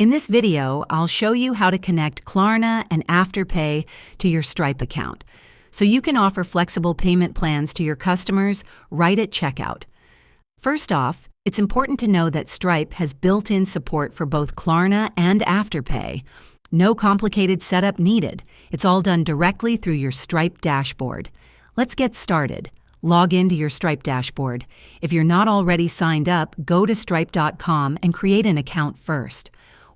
In this video, I'll show you how to connect Klarna and Afterpay to your Stripe account, so you can offer flexible payment plans to your customers right at checkout. First off, it's important to know that Stripe has built-in support for both Klarna and Afterpay. No complicated setup needed. It's all done directly through your Stripe dashboard. Let's get started. Log into your Stripe dashboard. If you're not already signed up, go to stripe.com and create an account first.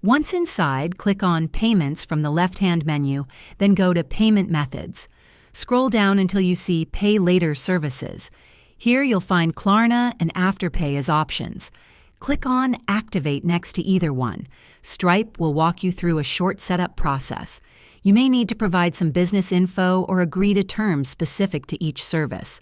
Once inside, click on Payments from the left-hand menu, then go to Payment Methods. Scroll down until you see Pay Later Services. Here you'll find Klarna and Afterpay as options. Click on Activate next to either one. Stripe will walk you through a short setup process. You may need to provide some business info or agree to terms specific to each service.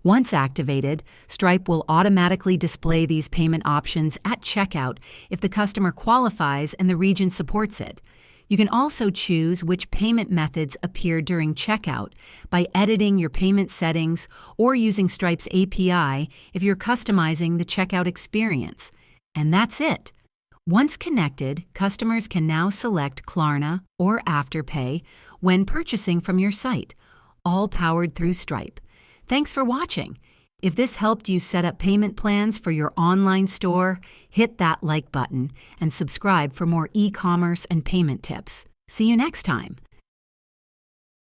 Once activated, Stripe will automatically display these payment options at checkout if the customer qualifies and the region supports it. You can also choose which payment methods appear during checkout by editing your payment settings or using Stripe's API if you're customizing the checkout experience. And that's it. Once connected, customers can now select Klarna or Afterpay when purchasing from your site, all powered through Stripe. Thanks for watching. If this helped you set up payment plans for your online store, hit that like button and subscribe for more e-commerce and payment tips. See you next time.